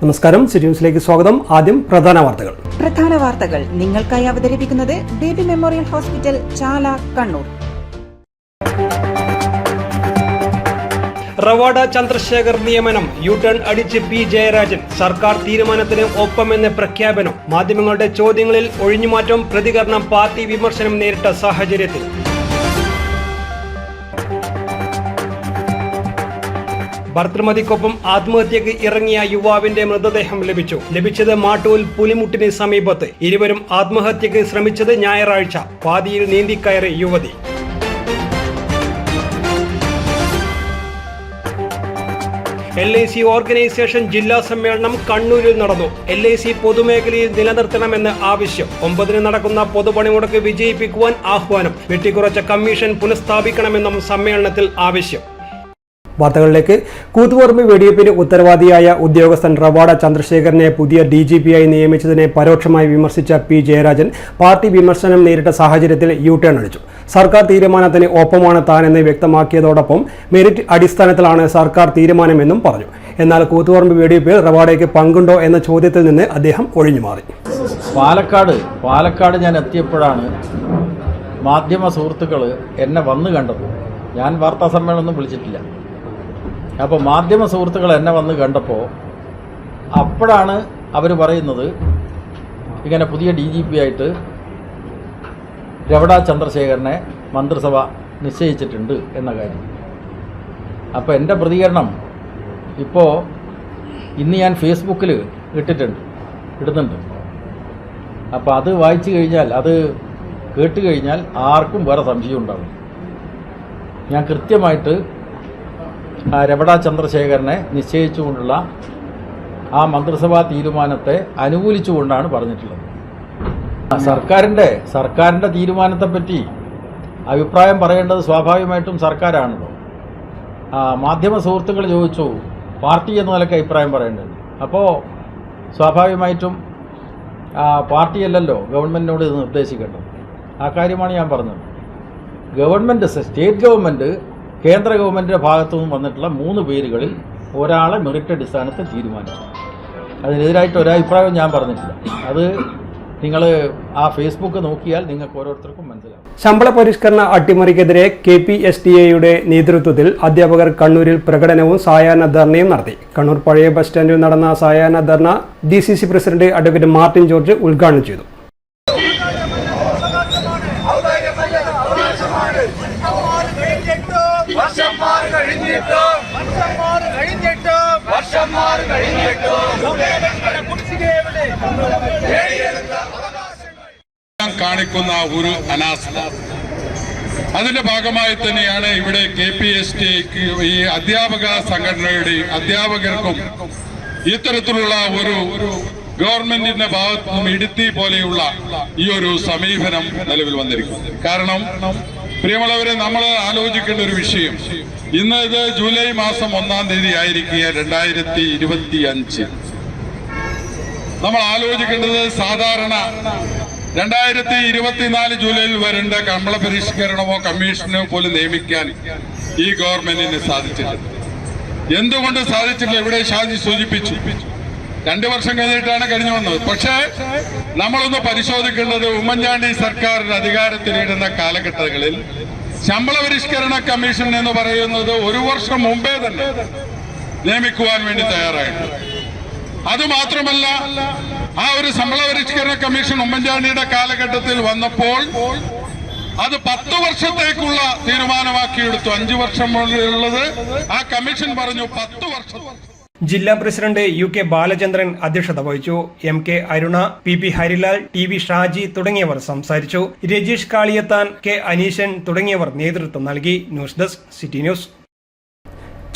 നമസ്കാരം, സിറ്റി ന്യൂസിലേക്ക് സ്വാഗതം. ആദ്യം പ്രധാന വാർത്തകൾ നിങ്ങൾക്കായി അവതരിപ്പിക്കുന്നത് ബേബി മെമ്മോറിയൽ ഹോസ്പിറ്റൽ, ചാല, കണ്ണൂർ. റവാഡ ചന്ദ്രശേഖർ നിയമനം, യു ടേൺ അടിച്ച് പി ജയരാജൻ. സർക്കാർ തീരുമാനത്തിന് ഒപ്പമെന്ന് പ്രഖ്യാപനം. മാധ്യമങ്ങളുടെ ചോദ്യങ്ങളിൽ ഒഴിഞ്ഞുമാറ്റം, പ്രതികരണം പാർട്ടി വിമർശനം നേരിട്ട സാഹചര്യത്തിൽ. ഭർതൃമതിക്കൊപ്പം ആത്മഹത്യക്ക് ഇറങ്ങിയ യുവാവിന്റെ മൃതദേഹം ലഭിച്ചത് മാട്ടൂൽ പുലിമുട്ടിന് സമീപത്ത്. ഇരുവരും ആത്മഹത്യക്ക് ശ്രമിച്ചത് ഞായറാഴ്ച. പാതിയിൽ നീന്തിക്കയറി യുവതി. LIC ഓർഗനൈസേഷൻ ജില്ലാ സമ്മേളനം കണ്ണൂരിൽ നടന്നു. LIC പൊതുമേഖലയിൽ നിലനിർത്തണമെന്ന് ആവശ്യം. 9 നടക്കുന്ന പൊതുപണിമുടക്ക് വിജയിപ്പിക്കുവാൻ ആഹ്വാനം. വെട്ടിക്കുറച്ച കമ്മീഷൻ പുനഃസ്ഥാപിക്കണമെന്നും സമ്മേളനത്തിൽ ആവശ്യം. വാർത്തകളിലേക്ക്. കൂത്തുപറമ്പ് വെടിവെപ്പിന് ഉത്തരവാദിയായ ഉദ്യോഗസ്ഥൻ റവാഡ ചന്ദ്രശേഖരനെ പുതിയ DGP-ആയി നിയമിച്ചതിനെ പരോക്ഷമായി വിമർശിച്ച പി ജയരാജൻ പാർട്ടി വിമർശനം നേരിട്ട സാഹചര്യത്തിൽ യു ടേൺ അടിച്ചു. സർക്കാർ തീരുമാനത്തിന് ഒപ്പമാണ് താനെന്ന് വ്യക്തമാക്കിയതോടൊപ്പം മെറിറ്റ് അടിസ്ഥാനത്തിലാണ് സർക്കാർ തീരുമാനമെന്നും പറഞ്ഞു. എന്നാൽ കൂത്തുപറമ്പ് വെടിവെപ്പിൽ റവാഡയ്ക്ക് പങ്കുണ്ടോ എന്ന ചോദ്യത്തിൽ നിന്ന് അദ്ദേഹം ഒഴിഞ്ഞുമാറി. പാലക്കാട് ഞാൻ എത്തിയപ്പോഴാണ് മാധ്യമ സുഹൃത്തുക്കൾ എന്നെ വന്നു കണ്ടത്. ഞാൻ വാർത്താ സമ്മേളനം വിളിച്ചിട്ടില്ല. അപ്പോൾ മാധ്യമ സുഹൃത്തുക്കൾ എന്നെ വന്ന് കണ്ടപ്പോൾ അപ്പോഴാണ് അവർ പറയുന്നത് ഇങ്ങനെ പുതിയ DGP-ആയിട്ട് റവാഡ ചന്ദ്രശേഖരനെ മന്ത്രിസഭ നിശ്ചയിച്ചിട്ടുണ്ട് എന്ന കാര്യം. അപ്പോൾ എൻ്റെ പ്രതികരണം ഇപ്പോൾ ഇന്ന് ഞാൻ ഫേസ്ബുക്കിൽ ഇടുന്നുണ്ട്. അപ്പോൾ അത് വായിച്ചു കഴിഞ്ഞാൽ, അത് കേട്ട് കഴിഞ്ഞാൽ ആർക്കും വേറെ സംശയം ഉണ്ടാകും. ഞാൻ കൃത്യമായിട്ട് റവാഡ ചന്ദ്രശേഖരനെ നിശ്ചയിച്ചുകൊണ്ടുള്ള ആ മന്ത്രിസഭാ തീരുമാനത്തെ അനുകൂലിച്ചുകൊണ്ടാണ് പറഞ്ഞിട്ടുള്ളത്. സർക്കാരിൻ്റെ തീരുമാനത്തെപ്പറ്റി അഭിപ്രായം പറയേണ്ടത് സ്വാഭാവികമായിട്ടും സർക്കാരാണല്ലോ. മാധ്യമ സുഹൃത്തുക്കൾ ചോദിച്ചു പാർട്ടി എന്ന നിലയ്ക്ക് അഭിപ്രായം പറയേണ്ടത്. അപ്പോൾ സ്വാഭാവികമായിട്ടും പാർട്ടിയല്ലല്ലോ ഗവൺമെൻറ്റിനോട് ഇത് നിർദ്ദേശിക്കേണ്ടത്. ആ കാര്യമാണ് ഞാൻ പറഞ്ഞത്. സ്റ്റേറ്റ് ഗവൺമെൻറ് കേന്ദ്ര ഗവൺമെൻറ്റിൻ്റെ ഭാഗത്തു നിന്നും വന്നിട്ടുള്ള 3 പേരുകളിൽ ഒരാളെ മെറിറ്റ് അടിസ്ഥാനത്തിൽ തീരുമാനിച്ചു. അതിനെതിരായിട്ട് ഒരഭിപ്രായവും ഞാൻ പറഞ്ഞിട്ടില്ല. അത് നിങ്ങൾ ആ ഫേസ്ബുക്ക് നോക്കിയാൽ നിങ്ങൾക്ക് ഓരോരുത്തർക്കും മനസ്സിലാവും. ശമ്പള പരിഷ്കരണ അട്ടിമറിക്കെതിരെ KPSTA-യുടെ നേതൃത്വത്തിൽ അധ്യാപകർ കണ്ണൂരിൽ പ്രകടനവും സായാഹ്ന ധർണയും നടത്തി. കണ്ണൂർ പഴയ ബസ് സ്റ്റാൻഡിൽ നടന്ന സായാഹ്ന ധർണ DCC president advocate Martin George ഉദ്ഘാടനം ചെയ്തു. കാണിക്കുന്ന ഒരു അനാസ്ഥ, അതിന്റെ ഭാഗമായി തന്നെയാണ് ഇവിടെ KPSTA-ക്ക് ഈ അധ്യാപക സംഘടനയുടെയും അധ്യാപകർക്കും ഇത്തരത്തിലുള്ള ഒരു ഗവൺമെന്റിന്റെ ഭാഗത്തു നിന്നും ഇടുത്തി പോലെയുള്ള ഈ ഒരു സമീപനം നിലവിൽ വന്നിരിക്കുന്നത്. കാരണം പ്രിയമുള്ളവരെ, നമ്മൾ ആലോചിക്കേണ്ട ഒരു വിഷയം, ഇന്ന് ഇത് ജൂലൈ മാസം 1-ാം തീയതി ആയിരിക്കുക 2025. നമ്മൾ ആലോചിക്കേണ്ടത് സാധാരണ 2024 ജൂലൈയിൽ വരേണ്ട ശമ്പള പരിഷ്കരണമോ കമ്മീഷനോ പോലും നിയമിക്കാൻ ഈ ഗവൺമെന്റിന് സാധിച്ചിട്ടില്ല. എന്തുകൊണ്ട് സാധിച്ചിട്ടില്ല? ഇവിടെ ഷാജി സൂചിപ്പിച്ചു, 2 വർഷം കഴിഞ്ഞിട്ടാണ് കഴിഞ്ഞു വന്നത്. പക്ഷേ നമ്മളൊന്ന് പരിശോധിക്കേണ്ടത്, ഉമ്മൻചാണ്ടി സർക്കാർ അധികാരത്തിലിടുന്ന കാലഘട്ടങ്ങളിൽ ശമ്പള പരിഷ്കരണ കമ്മീഷൻ എന്ന് പറയുന്നത് 1 വർഷം മുമ്പേ തന്നെ നിയമിക്കുവാൻ വേണ്ടി തയ്യാറായിട്ടുണ്ട്. അതുമാത്രമല്ല, ആ ഒരു ശമ്പള പരിഷ്കരണ കമ്മീഷൻ ഉമ്മൻചാണ്ടിയുടെ കാലഘട്ടത്തിൽ വന്നപ്പോൾ അത് 10 വർഷത്തേക്കുള്ള തീരുമാനമാക്കിയെടുത്തു. 5 വർഷം ഉള്ളത് ആ കമ്മീഷൻ പറഞ്ഞു 10 വർഷം. ജില്ലാ പ്രസിഡന്റ് UK ബാലചന്ദ്രൻ അധ്യക്ഷത വഹിച്ചു. MK Aruna, PP Harilal, TV Shaji തുടങ്ങിയവർ സംസാരിച്ചു. രജീഷ് കാളിയത്താൻ, K അനീശൻ തുടങ്ങിയവർ നേതൃത്വം നൽകി. News desk, city news.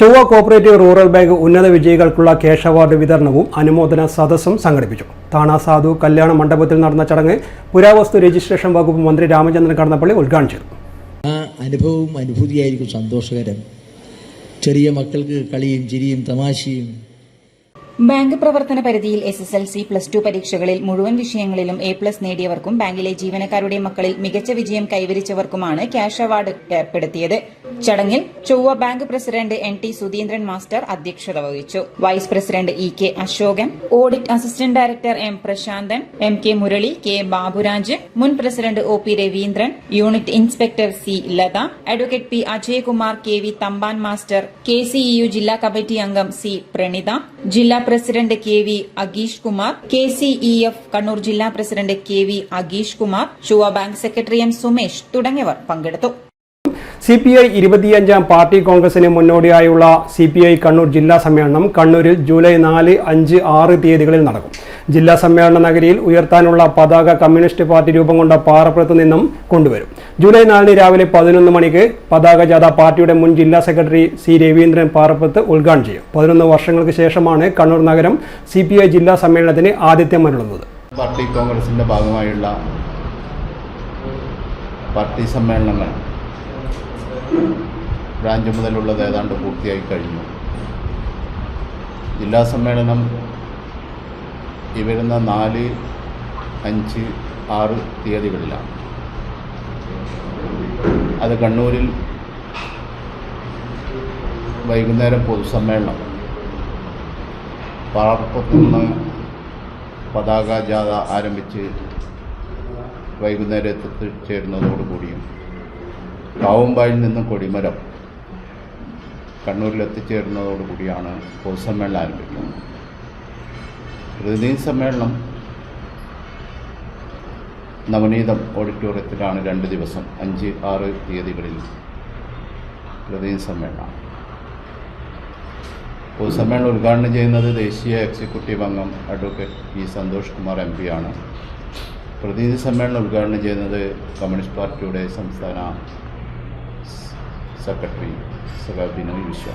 ചൊവ്വ കോഓപ്പറേറ്റീവ് റൂറൽ ബാങ്ക് ഉന്നത വിജയികൾക്കുള്ള ക്യാഷ് അവാർഡ് വിതരണവും അനുമോദന സദസ്സും സംഘടിപ്പിച്ചു. താണ സാധു കല്യാണ മണ്ഡപത്തിൽ നടന്ന ചടങ്ങ് പുരാവസ്തു രജിസ്ട്രേഷൻ വകുപ്പ് മന്ത്രി രാമചന്ദ്രൻ കടന്നപ്പള്ളി ഉദ്ഘാടനം ചെയ്തു. ആ അനുഭവവും അനുഭൂതിയായിരിക്കും സന്തോഷകരം. ചെറിയ മക്കൾക്ക് കളിയും ചിരിയും തമാശയും ബാങ്ക് പ്രവർത്തന പരിധിയിൽ SSLC, +2 പരീക്ഷകളിൽ മുഴുവൻ വിഷയങ്ങളിലും A+ നേടിയവർക്കും ബാങ്കിലെ ജീവനക്കാരുടെ മക്കളിൽ മികച്ച വിജയം കൈവരിച്ചവർക്കുമാണ് ക്യാഷ് അവാർഡ് ഏർപ്പെടുത്തിയത്. ചടങ്ങിൽ Chovva bank president NT Sudheendran master അധ്യക്ഷത വഹിച്ചു. Vice president EK Ashokan, audit assistant director M Prasanthan, MK Murali, K Baburaj, മുൻ president OP Raveendran, unit inspector C Latha, advocate P Ajayakumar, KV Thampan master, KCEU ജില്ലാ കമ്മിറ്റി അംഗം C പ്രണിത, ജില്ലാ president KV Ageesh Kumar, KCEF Kannur ജില്ലാ പ്രസിഡന്റ് KV അഗീഷ് കുമാർ, ചൊവ്വ ബാങ്ക് സെക്രട്ടറി M സുമേഷ് തുടങ്ങിയവർ പങ്കെടുത്തു. CPI 25ാം പാർട്ടി കോൺഗ്രസിന് മുന്നോടിയായുള്ള CPI കണ്ണൂർ ജില്ലാ സമ്മേളനം കണ്ണൂരിൽ ജൂലൈ 4, 5, 6 തീയതികളിൽ നടക്കും. ജില്ലാ സമ്മേളന നഗരിയിൽ ഉയർത്താനുള്ള പതാക കമ്മ്യൂണിസ്റ്റ് പാർട്ടി രൂപം കൊണ്ട പാറപ്പുറത്ത് നിന്നും കൊണ്ടുവരും. ജൂലൈ 4 രാവിലെ 11 മണിക്ക് പതാക ജാഥ പാർട്ടിയുടെ മുൻ ജില്ലാ സെക്രട്ടറി C രവീന്ദ്രൻ പാറപ്പുറത്ത് ഉദ്ഘാടനം ചെയ്യും. 11 വർഷങ്ങൾക്ക് ശേഷമാണ് കണ്ണൂർ നഗരം CPI ജില്ലാ സമ്മേളനത്തിന് ആതിഥ്യമരുളുന്നത്. പാർട്ടി കോൺഗ്രസിൻ്റെ ഭാഗമായുള്ള പാർട്ടി സമ്മേളനങ്ങൾ ബ്രാഞ്ച് മുതലുള്ളത് ഏതാണ്ട് പൂർത്തിയായി കഴിഞ്ഞു. ജില്ലാ സമ്മേളനം ഈ വരുന്ന 4, 5, 6 തീയതികളിലാണ്. അത് കണ്ണൂരിൽ വൈകുന്നേരം പൊതുസമ്മേളനം, പാറപ്പുറത്ത് നിന്ന് പതാക ജാഥ ആരംഭിച്ച് വൈകുന്നേരം എത്തിച്ചേരുന്നതോടുകൂടിയും കാവുമ്പായിൽ നിന്ന് കൊടിമരം കണ്ണൂരിൽ എത്തിച്ചേരുന്നതോടുകൂടിയാണ് പൊതുസമ്മേളനം ആരംഭിക്കുന്നത്. പ്രതിനിധി സമ്മേളനം നവനീതം ഓഡിറ്റോറിയത്തിലാണ് 2 ദിവസം 5, 6 തീയതികളിൽ പ്രതിനിധി സമ്മേളനം. പൊതുസമ്മേളനം ഉദ്ഘാടനം ചെയ്യുന്നത് ദേശീയ എക്സിക്യൂട്ടീവ് അംഗം advocate P Santhosh Kumar MP ആണ്. പ്രതിനിധി സമ്മേളനം ഉദ്ഘാടനം ചെയ്യുന്നത് കമ്മ്യൂണിസ്റ്റ് പാർട്ടിയുടെ സംസ്ഥാന സെക്രട്ടറി ബിനോയ് വിശ്വ.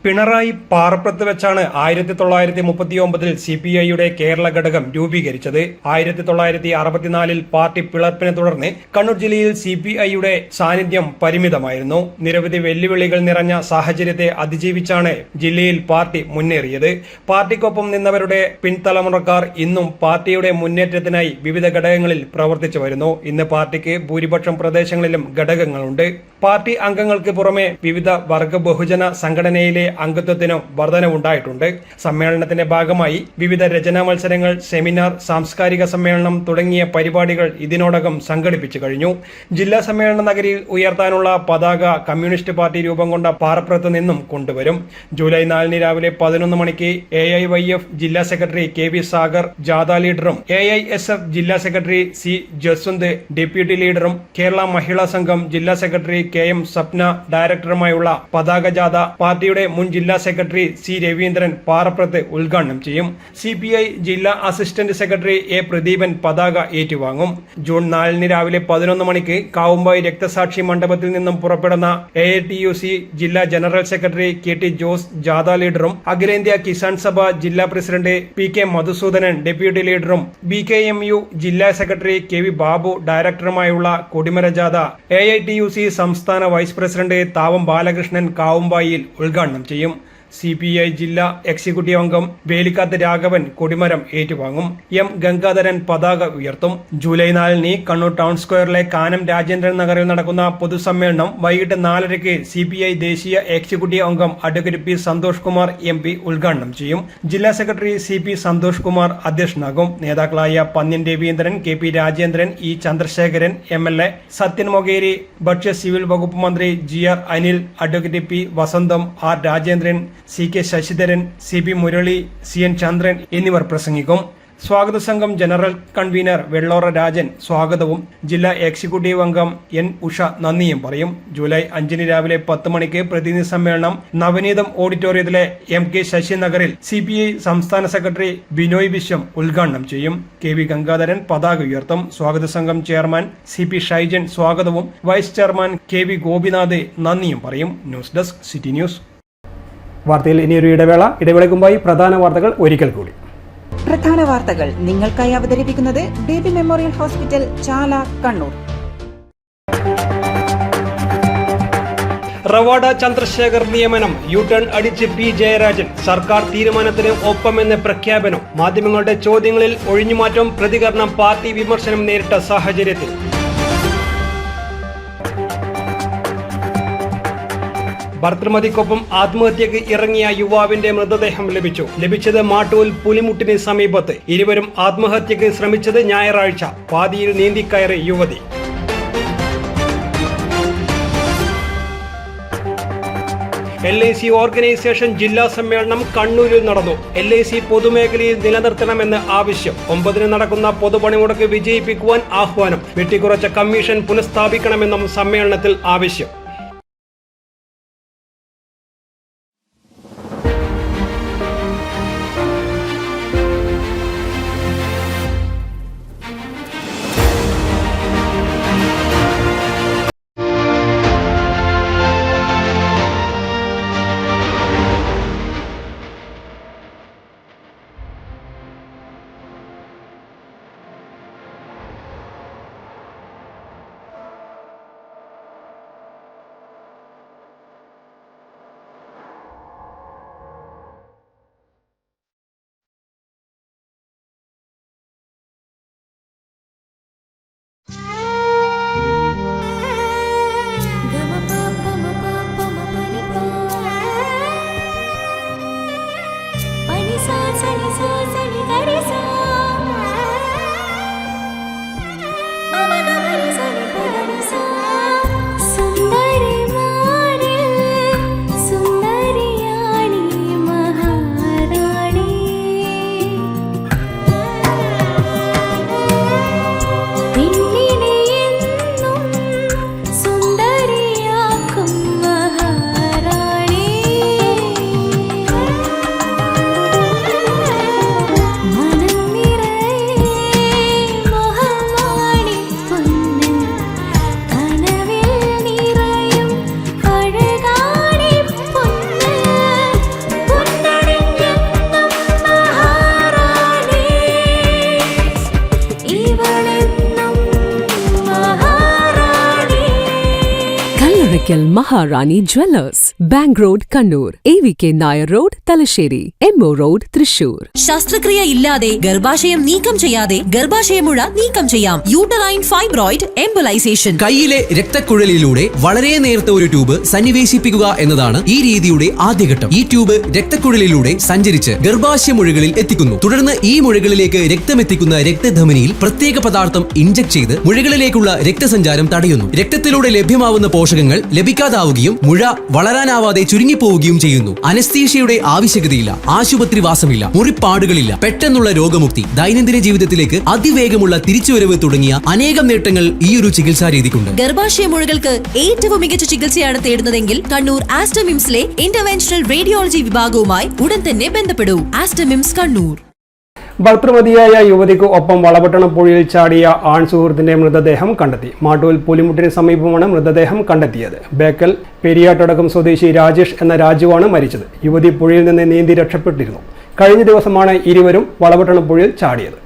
പിണറായി പാറപ്പുറത്ത് വെച്ചാണ് 1939 CPIയുടെ കേരള ഘടകം രൂപീകരിച്ചത്. 1964 പാർട്ടി പിളർപ്പിനെ തുടർന്ന് കണ്ണൂർ ജില്ലയിൽ CPIയുടെ സാന്നിധ്യം പരിമിതമായിരുന്നു. നിരവധി വെല്ലുവിളികൾ നിറഞ്ഞ സാഹചര്യത്തെ അതിജീവിച്ചാണ് ജില്ലയിൽ പാർട്ടി മുന്നേറിയത്. പാർട്ടിക്കൊപ്പം നിന്നവരുടെ പിൻതലമുറക്കാർ ഇന്നും പാർട്ടിയുടെ മുന്നേറ്റത്തിനായി വിവിധ ഘടകങ്ങളിൽ പ്രവർത്തിച്ചു വരുന്നു. ഇന്ന് പാർട്ടിക്ക് ഭൂരിപക്ഷം പ്രദേശങ്ങളിലും ഘടകങ്ങളുണ്ട്. പാർട്ടി അംഗങ്ങൾക്ക് പുറമെ വിവിധ വർഗ ബഹുജന സംഘടനയിലെ അംഗത്വത്തിനും വർധനവുണ്ടായിട്ടുണ്ട്. സമ്മേളനത്തിന്റെ ഭാഗമായി വിവിധ രചനാ മത്സരങ്ങൾ, സെമിനാർ, സാംസ്കാരിക സമ്മേളനം തുടങ്ങിയ പരിപാടികൾ ഇതിനോടകം സംഘടിപ്പിച്ചു കഴിഞ്ഞു. ജില്ലാ സമ്മേളന നഗരിയിൽ ഉയർത്താനുള്ള പതാക കമ്മ്യൂണിസ്റ്റ് പാർട്ടി രൂപം കൊണ്ട പാറപ്പുറത്ത് നിന്നും കൊണ്ടുവരും. ജൂലൈ 4 രാവിലെ 11 മണിക്ക് AIYF ജില്ലാ സെക്രട്ടറി KV സാഗർ ജാഥ ലീഡറും AISF ജില്ലാ സെക്രട്ടറി C ജസ്വന്ത് ഡെപ്യൂട്ടി ലീഡറും കേരള മഹിളാ സംഘം ജില്ലാ സെക്രട്ടറി KM സപ്ന ഡയറക്ടറുമായുള്ള പതാക ജാഥ പാർട്ടിയുടെ മുൻ ജില്ലാ സെക്രട്ടറി C രവീന്ദ്രൻ പാറപ്പുറത്ത് ഉദ്ഘാടനം ചെയ്യും. CPI ജില്ലാ അസിസ്റ്റന്റ് സെക്രട്ടറി A പ്രദീപൻ പതാക ഏറ്റുവാങ്ങും. ജൂൺ 4 രാവിലെ 11 മണിക്ക് കാവുമ്പായി രക്തസാക്ഷി മണ്ഡപത്തിൽ നിന്നും പുറപ്പെടുന്ന AITUC ജില്ലാ ജനറൽ സെക്രട്ടറി KT ജോസ് ജാഥ ലീഡറും അഖിലേന്ത്യാ കിസാൻ സഭ ജില്ലാ പ്രസിഡന്റ് PK മധുസൂദനൻ ഡെപ്യൂട്ടി ലീഡറും BKMU ജില്ലാ സെക്രട്ടറി KV ബാബു ഡയറക്ടറുമായുള്ള കൊടിമര ജാഥ AITUC സംസ്ഥാന വൈസ് പ്രസിഡന്റ് താവം ബാലകൃഷ്ണൻ കാവുമ്പായിൽ ഉദ്ഘാടനം ചെയ്യും. CPI ജില്ലാ എക്സിക്യൂട്ടീവ് അംഗം വേലിക്കാത്ത് രാഘവൻ കൊടിമരം ഏറ്റുവാങ്ങും. M ഗംഗാധരൻ പതാക ഉയർത്തും. ജൂലൈ 4 കണ്ണൂർ ടൗൺ സ്ക്വയറിലെ കാനം രാജേന്ദ്രൻ നഗറിൽ നടക്കുന്ന പൊതുസമ്മേളനം വൈകിട്ട് 4:30 CPI ദേശീയ എക്സിക്യൂട്ടീവ് അംഗം advocate P Santhosh Kumar MP ഉദ്ഘാടനം ചെയ്യും. ജില്ലാ സെക്രട്ടറി CP സന്തോഷ് കുമാർ അധ്യക്ഷനാകും. നേതാക്കളായ Pannian Raveendran, KP Rajendran, E Chandrasekharan MLA, Sathyan Mokeri, ഭക്ഷ്യ സിവിൽ വകുപ്പ് മന്ത്രി GR അനിൽ, അഡ്വക്കേറ്റ് P വസന്തം, R Rajendran, CK Sasidharan, CP Murali, CN ചന്ദ്രൻ എന്നിവർ പ്രസംഗിക്കും. സ്വാഗത സംഘം ജനറൽ കൺവീനർ വെള്ളോറ രാജൻ സ്വാഗതവും ജില്ലാ എക്സിക്യൂട്ടീവ് അംഗം N ഉഷ നന്ദിയും പറയും. ജൂലൈ 5 രാവിലെ 10 മണിക്ക് പ്രതിനിധി സമ്മേളനം നവനീതം ഓഡിറ്റോറിയത്തിലെ MK ശശി നഗറിൽ CPI സംസ്ഥാന സെക്രട്ടറി ബിനോയ് വിശ്വം ഉദ്ഘാടനം ചെയ്യും. KV ഗംഗാധരൻ പതാക ഉയർത്തും. സ്വാഗത സംഘം ചെയർമാൻ CP ഷൈജൻ സ്വാഗതവും വൈസ് ചെയർമാൻ KV ഗോപിനാഥ് നന്ദിയും പറയും. News desk city news. വാർത്തയിൽ ഇനിയൊരു ഇടവേളയ്ക്ക് മുമ്പായി പ്രധാന വാർത്തകൾ ഒരിക്കൽ കൂടി. പ്രധാന വാർത്തകൾ നിങ്ങൾക്കായി അവതരിപ്പിക്കുന്നത് ബേബി മെമ്മോറിയൽ ഹോസ്പിറ്റൽ, ചാല, കണ്ണൂർ. റവാഡ ചന്ദ്രശേഖർ നിയമനം യു-ടേൺ അടിച്ച് പി ജയരാജൻ. സർക്കാർ തീരുമാനത്തിന് ഒപ്പമെന്ന് പ്രഖ്യാപനം. മാധ്യമങ്ങളുടെ ചോദ്യങ്ങളിൽ ഒഴിഞ്ഞുമാറ്റം, പ്രതികരണം പാർട്ടി വിമർശനം നേരിട്ട സാഹചര്യത്തിൽ. ഭർത്തൃമതിക്കൊപ്പം ആത്മഹത്യക്ക് ഇറങ്ങിയ യുവാവിന്റെ മൃതദേഹം ലഭിച്ചത് മാട്ടൂൽ പുലിമുട്ടിന് സമീപത്ത്. ഇരുവരും ആത്മഹത്യക്ക് ശ്രമിച്ചത് ഞായറാഴ്ച. പാതിയിൽ നീന്തിക്കയറി യുവതി. LIC ഓർഗനൈസേഷൻ ജില്ലാ സമ്മേളനം കണ്ണൂരിൽ നടന്നു. LIC പൊതുമേഖലയിൽ നിലനിർത്തണമെന്ന് ആവശ്യം. 9 നടക്കുന്ന പൊതുപണിമുടക്ക് വിജയിപ്പിക്കുവാൻ ആഹ്വാനം. വെട്ടിക്കുറച്ച കമ്മീഷൻ പുനഃസ്ഥാപിക്കണമെന്നും സമ്മേളനത്തിൽ ആവശ്യം. Maharani Jewellers, Bank Road, Kannur, AVK Nair Road, Talasheri, MO Road, Thrissur. ശസ്ത്രക്രിയ ഇല്ലാതെ ഗർഭാശയം നീക്കം ചെയ്യാതെ ഗർഭാശയമുഴ നീക്കം ചെയ്യാം. Uterine fibroid embolisation. കൈയിലെ രക്തക്കുഴലിലൂടെ വളരെ നേർത്ത ഒരു ട്യൂബ് സന്നിവേശിപ്പിക്കുക എന്നതാണ് ഈ രീതിയുടെ ആദ്യഘട്ടം. ഈ ട്യൂബ് രക്തക്കുഴലിലൂടെ സഞ്ചരിച്ച് ഗർഭാശയമുഴകളിൽ എത്തിക്കുന്നു. തുടർന്ന് ഈ മുഴകളിലേക്ക് രക്തമെത്തിക്കുന്ന രക്തധമനിയിൽ പ്രത്യേക പദാർത്ഥം ഇൻജക്ട് ചെയ്ത് മുഴകളിലേക്കുള്ള രക്തസഞ്ചാരം തടയുന്നു. രക്തത്തിലൂടെ ലഭ്യമാവുന്ന പോഷകങ്ങൾ ലഭിക്കാതാവുകയും മുഴ വളരാനാവാതെ ചുരുങ്ങിപ്പോവുകയും ചെയ്യുന്നു. അനസ്തീഷ്യയുടെ ആവശ്യകതയില്ല, ആശുപത്രിവാസമില്ല, മുറിപ്പാടുകളില്ല, പെട്ടെന്നുള്ള രോഗമുക്തി, ദൈനംദിന ജീവിതത്തിലേക്ക് അതിവേഗമുള്ള തിരിച്ചുവരവ് തുടങ്ങിയ അനേകം നേട്ടങ്ങൾ ഈ ഒരു ചികിത്സാ രീതിക്കുണ്ട്. ഗർഭാശയ മുഴകൾക്ക് ഏറ്റവും മികച്ച ചികിത്സയാണ് തേടുന്നതെങ്കിൽ കണ്ണൂർ ആസ്റ്റമിംസിലെ ഇന്റർവെൻഷണൽ റേഡിയോളജി വിഭാഗവുമായി ഉടൻ തന്നെ ബന്ധപ്പെടൂ. ആസ്റ്റമിംസ് കണ്ണൂർ. ഭർത്തൃമതിയായ യുവതിക്ക് ഒപ്പം വളപട്ടണം പുഴയിൽ ചാടിയ ആൺ സുഹൃത്തിന്റെ മൃതദേഹം കണ്ടെത്തി. മാട്ടൂൽ പുലിമുട്ടിന് സമീപമാണ് മൃതദേഹം കണ്ടെത്തിയത്. ബേക്കൽ പെരിയാട്ടടക്കം സ്വദേശി രാജേഷ് എന്ന രാജുവാണ് മരിച്ചത്. യുവതി പുഴയിൽ നിന്ന് നീന്തി രക്ഷപ്പെട്ടിരുന്നു. കഴിഞ്ഞ ദിവസമാണ് ഇരുവരും വളപട്ടണം പുഴയിൽ ചാടിയത്.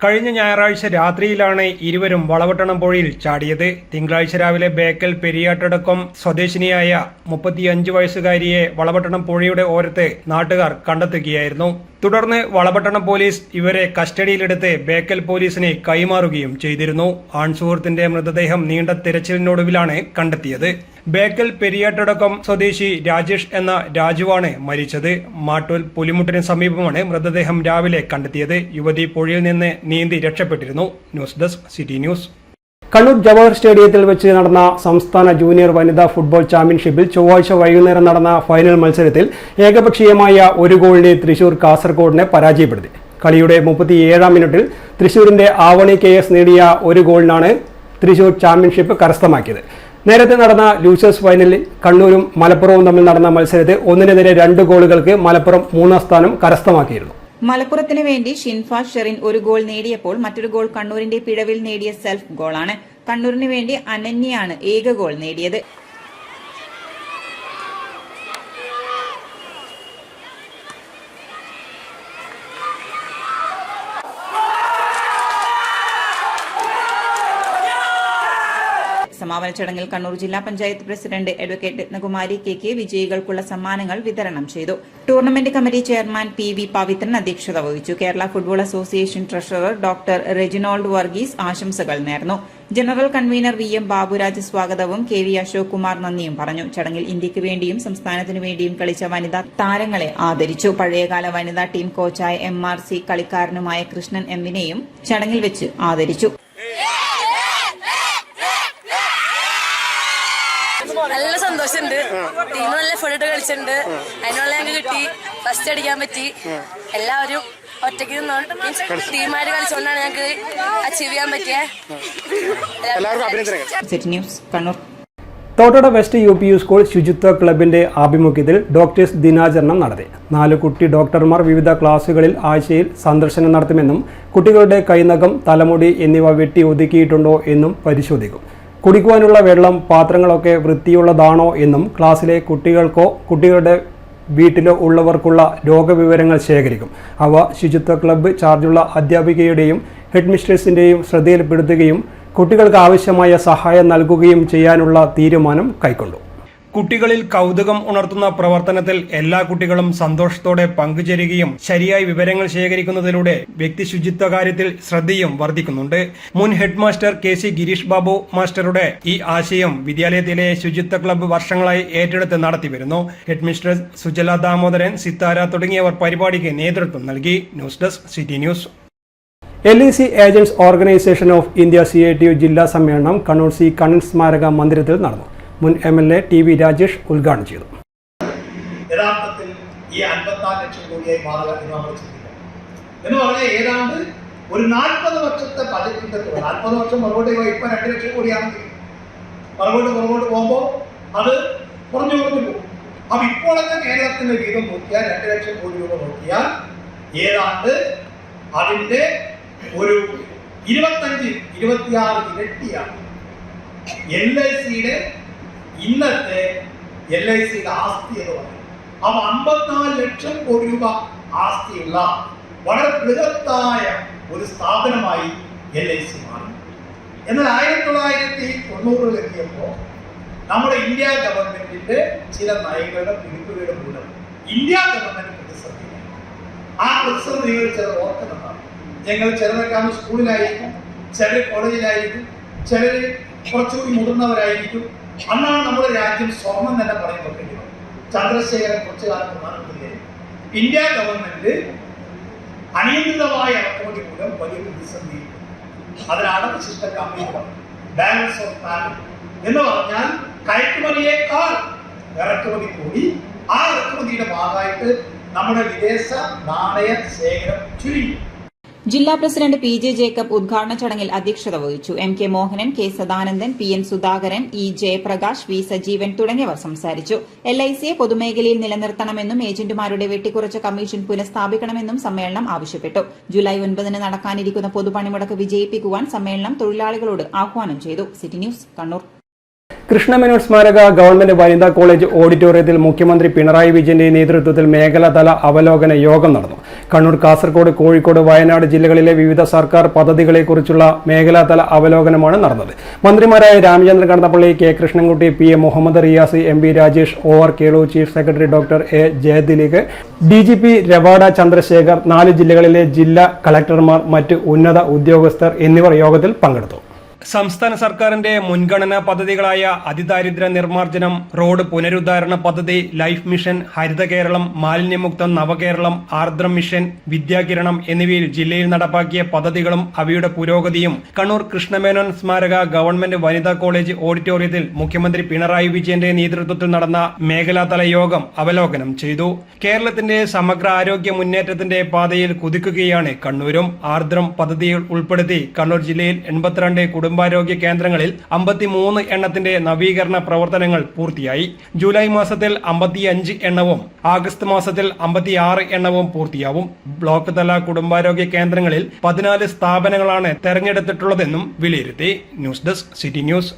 കഴിഞ്ഞ ഞായറാഴ്ച രാത്രിയിലാണ് ഇരുവരും വളപട്ടണം പുഴയിൽ ചാടിയത്. തിങ്കളാഴ്ച രാവിലെ ബേക്കൽ പെരിയാട്ടടക്കം സ്വദേശിനിയായ 35 വയസ്സുകാരിയെ വളപട്ടണം പുഴയുടെ ഓരത്ത് നാട്ടുകാർ കണ്ടെത്തുകയായിരുന്നു. തുടർന്ന് വളപട്ടണം പോലീസ് ഇവരെ കസ്റ്റഡിയിലെടുത്ത് ബേക്കൽ പോലീസിന് കൈമാറുകയും ചെയ്തിരുന്നു. ആൺസുഹൃത്തിന്റെ മൃതദേഹം നീണ്ട തിരച്ചിലിനൊടുവിലാണ് കണ്ടെത്തിയത്. ബേക്കൽ പെരിയാട്ടടക്കം സ്വദേശി രാജേഷ് എന്ന രാജുവാണ് മരിച്ചത്. മാട്ടൂൽ പുലിമുട്ടിന് സമീപമാണ് മൃതദേഹം രാവിലെ കണ്ടെത്തിയത്. യുവതി പുഴയിൽ നിന്ന് നീന്തി രക്ഷപ്പെട്ടിരുന്നു. News desk city news. Kannur Jawahar സ്റ്റേഡിയത്തിൽ വെച്ച് നടന്ന സംസ്ഥാന ജൂനിയർ വനിതാ ഫുട്ബോൾ ചാമ്പ്യൻഷിപ്പിൽ ചൊവ്വാഴ്ച വൈകുന്നേരം നടന്ന ഫൈനൽ മത്സരത്തിൽ ഏകപക്ഷീയമായ ഒരു ഗോളിന് തൃശൂർ കാസർഗോഡിനെ പരാജയപ്പെടുത്തി. കളിയുടെ 37-ാം മിനിറ്റിൽ തൃശൂരിന്റെ ആവണി KS നേടിയ ഒരു ഗോളിനാണ് തൃശൂർ ചാമ്പ്യൻഷിപ്പ് കരസ്ഥമാക്കിയത്. നേരത്തെ നടന്ന ലൂസേഴ്സ് ഫൈനലിൽ കണ്ണൂരും മലപ്പുറവും തമ്മിൽ നടന്ന മത്സരത്തിൽ 1-നെതിരെ 2 ഗോളുകൾക്ക് മലപ്പുറം 3ാം സ്ഥാനം കരസ്ഥമാക്കിയിരുന്നു. മലപ്പുറത്തിന് വേണ്ടി ഷിൻഫാസ് ഷെറിൻ ഒരു ഗോൾ നേടിയപ്പോൾ മറ്റൊരു ഗോൾ കണ്ണൂരിന്റെ പിഴവിൽ നേടിയ സെൽഫ് ഗോളാണ്. കണ്ണൂരിന് വേണ്ടി അനന്യയാണ് ഏക ഗോൾ നേടിയത്. സമാപന ചടങ്ങിൽ കണ്ണൂർ ജില്ലാ panchayat president advocate Ratnakumari K വിജയികൾക്കുള്ള സമ്മാനങ്ങൾ വിതരണം ചെയ്തു. Tournament committee chairman PV Pavithran അധ്യക്ഷത വഹിച്ചു. Kerala football association treasurer doctor Reginald Varghese ആശംസകൾ നേർന്നു. ജനറൽ കൺവീനർ VM ബാബുരാജ് സ്വാഗതവും KV അശോക് കുമാർ നന്ദിയും പറഞ്ഞു. ചടങ്ങിൽ ഇന്ത്യക്ക് വേണ്ടിയും സംസ്ഥാനത്തിനു വേണ്ടിയും കളിച്ച വനിതാ താരങ്ങളെ ആദരിച്ചു. പഴയകാല വനിതാ ടീം കോച്ചായ MRC കളിക്കാരനുമായ കൃഷ്ണൻ എമ്മിനെയും ചടങ്ങിൽ വെച്ച് ആദരിച്ചു. നല്ല സന്തോഷമുണ്ട്. ടീം നല്ല ഫുഡ് കളിച്ചിട്ടുണ്ട്. അതിനുള്ള ഞങ്ങൾക്ക് കിട്ടി. ഫസ്റ്റ് അടിക്കാൻ പറ്റി. എല്ലാവരും ഒറ്റയ്ക്ക് ടീമായിട്ട് കളിച്ചുകൊണ്ടാണ് ഞങ്ങൾക്ക് അച്ചീവ് ചെയ്യാൻ പറ്റിയത്. City news Kannur. Thottada west UP school ശുചിത്വ ക്ലബിന്റെ ആഭിമുഖ്യത്തിൽ ഡോക്ടേഴ്സ് ദിനാചരണം നടത്തി. 4 കുട്ടി ഡോക്ടർമാർ വിവിധ ക്ലാസുകളിൽ ആഴ്ചയിൽ സന്ദർശനം നടത്തുമെന്നും കുട്ടികളുടെ കൈനഖം, തലമുടി എന്നിവ വെട്ടി ഒതുക്കിയിട്ടുണ്ടോ എന്നും പരിശോധിക്കും. കുടിക്കുവാനുള്ള വെള്ളം, പാത്രങ്ങളൊക്കെ വൃത്തിയുള്ളതാണോ എന്നും ക്ലാസ്സിലെ കുട്ടികൾക്കോ കുട്ടികളുടെ വീട്ടിലോ ഉള്ളവർക്കുള്ള രോഗവിവരങ്ങൾ ശേഖരിക്കും. അവ ശുചിത്വ ക്ലബ്ബ് ചാർജുള്ള അധ്യാപികയുടെയും ഹെഡ് മിസ്ട്രസിൻ്റെയും ശ്രദ്ധയിൽപ്പെടുത്തുകയും കുട്ടികൾക്ക് ആവശ്യമായ സഹായം നൽകുകയും ചെയ്യാനുള്ള തീരുമാനം കൈക്കൊണ്ടു. കുട്ടികളിൽ കൗതുകം ഉണർത്തുന്ന പ്രവർത്തനത്തിൽ എല്ലാ കുട്ടികളും സന്തോഷത്തോടെ പങ്കുചേരുകയും ശരിയായ വിവരങ്ങൾ ശേഖരിക്കുന്നതിലൂടെ വ്യക്തി ശുചിത്വ കാര്യത്തിൽ ശ്രദ്ധയും വർദ്ധിക്കുന്നുണ്ട്. മുൻ head master KC Girish Babu മാസ്റ്ററുടെ ഈ ആശയം വിദ്യാലയത്തിലെ ശുചിത്വ ക്ലബ്ബ് വർഷങ്ങളായി ഏറ്റെടുത്ത് നടത്തിവരുന്നു. ഹെഡ് മിസ്ട്രസ് സുജല ദാമോദരൻ, സിത്താര തുടങ്ങിയവർ പരിപാടിക്ക് നേതൃത്വം നൽകി. News desk city news. LIC agents organisation of India CITU ജില്ലാ സമ്മേളനം കണ്ണൂർ C കണ്ണൻ സ്മാരക മന്ദിരത്തിൽ നടന്നു. മുൻ MLA TV രാജേഷ് ഉദ്ഘാടനം ചെയ്തു. യഥാർത്ഥത്തിൽ ഈ 54 ലക്ഷം കോടിയായി മാറുക എന്ന് നമ്മൾ ചിന്തിക്കണം. എന്ന് പറഞ്ഞാൽ ഏതാണ്ട് ഒരു 40 വർഷത്തെ ബജറ്റിന്റെ തുക, 40 വർഷം പുറകോട്ട് പോയി ഇപ്പൊ 2 ലക്ഷം കോടിയാണെങ്കിൽ പുറകോട്ട് പോകുമ്പോൾ അത് കുറഞ്ഞു പോകും. അപ്പൊ ഇപ്പോഴത്തെ കേരളത്തിന്റെ വീതം നോക്കിയാൽ 2 ലക്ഷം കോടി രൂപ നോക്കിയാൽ ഏതാണ്ട് അതിന്റെ ഒരു 25-26 ഇരട്ടിയാണ് LICയുടെ ഇന്നത്തെ LICയുടെ ആസ്തി എന്ന് പറയും. അപ്പൊ 54 ലക്ഷം കോടി രൂപ ആസ്തിയുള്ള വളരെ ബൃഹത്തായ ഒരു സ്ഥാപനമായി LIC മാറി. എന്നാൽ 1990 എത്തിയപ്പോൾ നമ്മുടെ ഇന്ത്യ ഗവൺമെന്റിന്റെ ചില നയങ്ങളുടെ പിടിപ്പുകളുടെ മൂലം ഇന്ത്യ ഗവൺമെന്റ് പ്രതിസന്ധിയാണ്. ആ പ്രതിസന്ധികൾ ചിലർ ഓർക്കുന്നുണ്ടാണ്. ഞങ്ങൾ ചിലരൊക്കെ സ്കൂളിലായിരിക്കും, ചിലർ കോളേജിലായിരിക്കും, ചിലർ കുറച്ചുകൂടി മുതിർന്നവരായിരിക്കും. അന്നാണ് നമ്മുടെ രാജ്യം സ്വർണം തന്നെ പറയുമ്പോൾ ചന്ദ്രശേഖരൻ കുറച്ചു കാലം പ്രധാനമന്ത്രിയായിരുന്നു. ഇന്ത്യ ഗവൺമെന്റ് അനിയന്ത്രിതമായ ഇറക്കുമതി മൂലം വലിയ പ്രതിസന്ധി. അതിനാണ് വിശിഷ്ട കമ്പനികൾ ബാലൻസ് ഓഫ് പാമന്റ് എന്ന് പറഞ്ഞാൽ കയറ്റുമതിയേക്കാൾ ഇറക്കുമതി കൂടി. ആ ഇറക്കുമതിയുടെ ഭാഗമായിട്ട് നമ്മുടെ വിദേശ നാണയ ശേഖരം ചുരുങ്ങി. ജില്ലാ പ്രസിഡന്റ് PJ ജേക്കബ് ഉദ്ഘാടന ചടങ്ങിൽ അധ്യക്ഷത വഹിച്ചു. MK Mohanan, K Sadanandan, PN Sudhakaran, E Jayaprakash, V Sajeevan തുടങ്ങിയവർ സംസാരിച്ചു. LICയെ പൊതുമേഖലയിൽ നിലനിർത്തണമെന്നും ഏജന്റുമാരുടെ വെട്ടിക്കുറച്ച കമ്മീഷൻ പുനഃസ്ഥാപിക്കണമെന്നും സമ്മേളനം ആവശ്യപ്പെട്ടു. ജൂലൈ 9 നടക്കാനിരിക്കുന്ന പൊതുപണിമുടക്ക് വിജയിപ്പിക്കുവാൻ സമ്മേളനം തൊഴിലാളികളോട് ആഹ്വാനം ചെയ്തു. City news Kannur. കൃഷ്ണമേനോൻ സ്മാരക ഗവൺമെന്റ് വനിതാ കോളേജ് ഓഡിറ്റോറിയത്തിൽ മുഖ്യമന്ത്രി പിണറായി വിജയന്റെ നേതൃത്വത്തിൽ മേഖലാതല അവലോകന യോഗം നടന്നു. കണ്ണൂർ, കാസർഗോഡ്, കോഴിക്കോട്, വയനാട് ജില്ലകളിലെ വിവിധ സർക്കാർ പദ്ധതികളെക്കുറിച്ചുള്ള മേഖലാതല അവലോകനമാണ് നടന്നത്. മന്ത്രിമാരായ Ramachandran Kadannappally, K Krishnankutty, PM Muhammad Riyas, MB Rajesh, OR Kelu, chief secretary doctor A Jayathilak, DGP Ravada Chandrasekhar, 4 ജില്ലകളിലെ ജില്ലാ കളക്ടർമാർ, മറ്റ് ഉന്നത ഉദ്യോഗസ്ഥർ എന്നിവർ യോഗത്തിൽ പങ്കെടുത്തു. സംസ്ഥാന സർക്കാരിന്റെ മുൻഗണനാ പദ്ധതികളായ അതിദാരിദ്ര്യ നിർമ്മാർജ്ജനം, റോഡ് പുനരുദ്ധാരണ പദ്ധതി, ലൈഫ് മിഷൻ, ഹരിത കേരളം, മാലിന്യമുക്ത നവകേരളം, ആർദ്രം മിഷൻ, വിദ്യാകിരണം എന്നിവയിൽ ജില്ലയിൽ നടപ്പാക്കിയ പദ്ധതികളും അവയുടെ പുരോഗതിയും കണ്ണൂർ കൃഷ്ണമേനോൻ സ്മാരക ഗവൺമെന്റ് വനിതാ കോളേജ് ഓഡിറ്റോറിയത്തിൽ മുഖ്യമന്ത്രി പിണറായി വിജയന്റെ നേതൃത്വത്തിൽ നടന്ന മേഖലാതല യോഗം അവലോകനം ചെയ്തു. കേരളത്തിന്റെ സമഗ്ര ആരോഗ്യ മുന്നേറ്റത്തിന്റെ പാതയിൽ കുതിക്കുകയാണ് കണ്ണൂരും. ആർദ്രം പദ്ധതിയിൽ ഉൾപ്പെടുത്തി കണ്ണൂർ ജില്ലയിൽ 82 കുടുംബാരോഗ്യ കേന്ദ്രങ്ങളിൽ 53 എണ്ണത്തിന്റെ നവീകരണ പ്രവർത്തനങ്ങൾ പൂർത്തിയായി. ജൂലൈ മാസത്തിൽ 55 എണ്ണവും ആഗസ്റ്റ് മാസത്തിൽ 56 എണ്ണവും പൂർത്തിയാവും. ബ്ലോക്ക് തല കുടുംബാരോഗ്യ കേന്ദ്രങ്ങളിൽ 14 സ്ഥാപനങ്ങളാണ് തെരഞ്ഞെടുത്തിട്ടുള്ളതെന്നും വിലയിരുത്തി. News desk city news.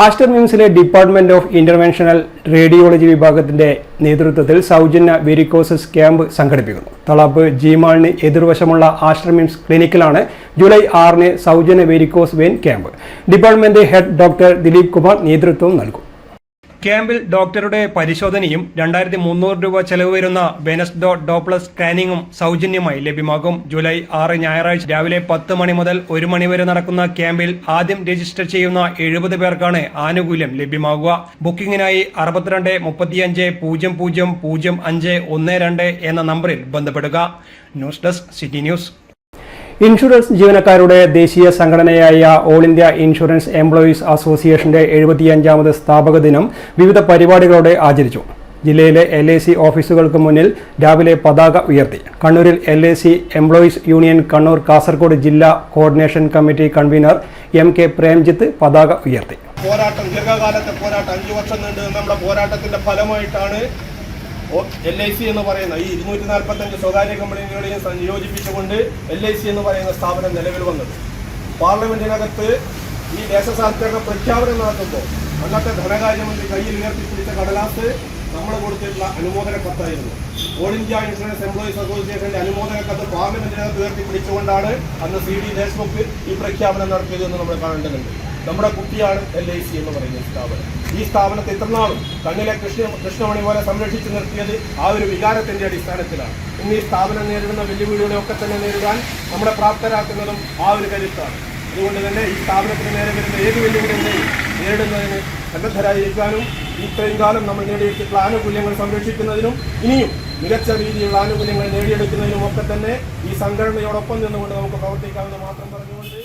Aster മിംസിലെ ഡിപ്പാർട്ട്മെന്റ് ഓഫ് ഇന്റർവെൻഷണൽ റേഡിയോളജി വിഭാഗത്തിന്റെ നേതൃത്വത്തിൽ സൗജന്യ വെരിക്കോസസ് ക്യാമ്പ് സംഘടിപ്പിക്കുന്നു. തളാപ്പ് ജിമാളിന് എതിർവശമുള്ള ആശ്രമിംസ് ക്ലിനിക്കിലാണ് ജൂലൈ 6 സൗജന്യ varicose vein camp. Department head doctor Dileep Kumar നേതൃത്വം നൽകും. ക്യാമ്പിൽ ഡോക്ടറുടെ പരിശോധനയും 2300 രൂപ ചെലവ് വരുന്ന വെനസ് ഡോപ്ലർ സ്കാനിങ്ങും സൗജന്യമായി ലഭ്യമാകും. ജൂലൈ 6 ഞായറാഴ്ച രാവിലെ 10 മണി മുതൽ 1 മണി വരെ നടക്കുന്ന ക്യാമ്പിൽ ആദ്യം രജിസ്റ്റർ ചെയ്യുന്ന 70 പേർക്കാണ് ആനുകൂല്യം ലഭ്യമാകുക. ബുക്കിംഗിനായി 62 35 00 05 12 എന്ന നമ്പറിൽ ബന്ധപ്പെടുക. News desk city news. Insurance ജീവനക്കാരുടെ ദേശീയ സംഘടനയായ ഓൾ ഇന്ത്യ ഇൻഷുറൻസ് എംപ്ലോയീസ് അസോസിയേഷന്റെ 75ാമത് സ്ഥാപക ദിനം വിവിധ പരിപാടികളോടെ ആചരിച്ചു. ജില്ലയിലെ LIC ഓഫീസുകൾക്ക് മുന്നിൽ രാവിലെ പതാക ഉയർത്തി. കണ്ണൂരിൽ LIC employees union Kannur Kasaragod ജില്ലാ coordination committee convener MK Premjith പതാക ഉയർത്തി. പോരാട്ടം, ദീർഘകാലത്തെ പോരാട്ടം, 5 വർഷം നീണ്ടു നമ്മുടെ പോരാട്ടത്തിന്റെ ഫലമായിട്ടാണ് LIC എന്ന് പറയുന്ന ഈ 245 സ്വകാര്യ കമ്പനികളെയും സംയോജിപ്പിച്ചുകൊണ്ട് LIC എന്ന് പറയുന്ന സ്ഥാപനം നിലവിൽ വന്നത്. പാർലമെന്റിനകത്ത് ഈ ദേശസാൽക്കരണ പ്രഖ്യാപനം നടത്തുമ്പോൾ അന്നത്തെ ധനകാര്യമന്ത്രി കയ്യിൽ ഉയർത്തിപ്പിടിച്ച കടലാസ് നമ്മൾ കൊടുത്തിട്ടുള്ള അനുമോദന കത്തായിരുന്നു. ഓൾ ഇന്ത്യ ഇൻഷുറൻസ് എംപ്ലോയീസ് അസോസിയേഷന്റെ അനുമോദന കത്ത് പാർലമെന്റിനകത്ത് ഉയർത്തിപ്പിടിച്ചുകൊണ്ടാണ് അന്ന് CD ദേശ്മുഖ് ഈ പ്രഖ്യാപനം നടത്തിയതെന്ന് നമ്മൾ കാണേണ്ടതുണ്ട്. നമ്മുടെ കുട്ടിയാണ് LIC എന്ന് പറയുന്ന സ്ഥാപനം. ഈ സ്ഥാപനത്തെ ഇത്രനാളും കണ്ണിലെ കൃഷ്ണമണി പോലെ സംരക്ഷിച്ചു നിർത്തിയത് ആ ഒരു വികാരത്തിന്റെ അടിസ്ഥാനത്തിലാണ്. ഇന്ന് ഈ സ്ഥാപനം നേരിടുന്ന വെല്ലുവിളികളെയൊക്കെ തന്നെ നേരിടാൻ നമ്മളെ പ്രാപ്തരാക്കുന്നതും ആ ഒരു കരുത്താണ്. അതുകൊണ്ട് തന്നെ ഈ സ്ഥാപനത്തിന് നേരെ വരുന്ന ഏത് വെല്ലുവിളികളെയും നേരിടുന്നതിന് സന്നദ്ധരായിരിക്കാനും ഇത്രയും കാലം നമ്മൾ നേടിയെടുത്തിട്ടുള്ള ആനുകൂല്യങ്ങൾ സംരക്ഷിക്കുന്നതിനും ഇനിയും മികച്ച രീതിയിലുള്ള ആനുകൂല്യങ്ങൾ നേടിയെടുക്കുന്നതിനും ഒക്കെ തന്നെ ഈ സംഘടനയോടൊപ്പം നിന്നുകൊണ്ട് നമുക്ക് പ്രവർത്തിക്കാമെന്ന് മാത്രം പറഞ്ഞുകൊണ്ട്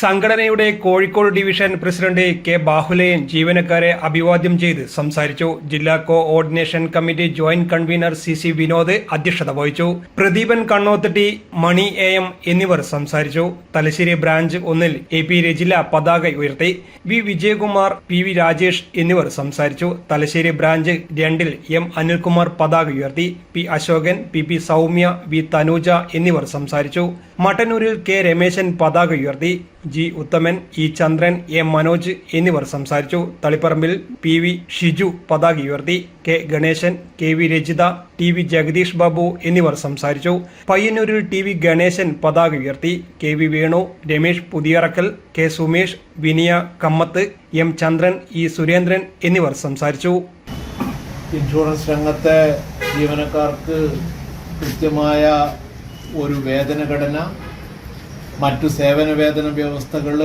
സംഘടനയുടെ Kozhikode division president K Bahuleyan ജീവനക്കാരെ അഭിവാദ്യം ചെയ്ത് സംസാരിച്ചു. ജില്ലാ coordination committee joint convener CC Vinod അധ്യക്ഷത വഹിച്ചു. പ്രദീപൻ കണ്ണോത്തട്ടി, മണി AM എന്നിവർ സംസാരിച്ചു. തലശ്ശേരി ബ്രാഞ്ച് 1 AP രജില പതാക ഉയർത്തി. V വിജയകുമാർ, PV രാജേഷ് എന്നിവർ സംസാരിച്ചു. തലശ്ശേരി ബ്രാഞ്ച് 2 M അനിൽകുമാർ പതാക ഉയർത്തി. P Ashokan, PP Soumya, V Tanuja എന്നിവർ സംസാരിച്ചു. മട്ടന്നൂരിൽ K രമേശൻ പതാക ഉയർത്തി. G Uthaman, E Chandran, A Manoj എന്നിവർ സംസാരിച്ചു. തളിപ്പറമ്പിൽ PV ഷിജു പതാക ഉയർത്തി. K Ganesan, KV Rajitha, TV Jagdish Babu എന്നിവർ സംസാരിച്ചു. പയ്യന്നൂരിൽ TV ഗണേശൻ പതാക ഉയർത്തി. KV Venu, Ramesh Puthiyarakkal, K Sumesh, Viniya Kamath, M ചന്ദ്രൻ, E സുരേന്ദ്രൻ എന്നിവർ സംസാരിച്ചു. ഇൻഷുറൻസ് രംഗത്തെ ജീവനക്കാർക്ക് കൃത്യമായ ഒരു വേതന ഘടന, മറ്റു സേവന വേതന വ്യവസ്ഥകൾ,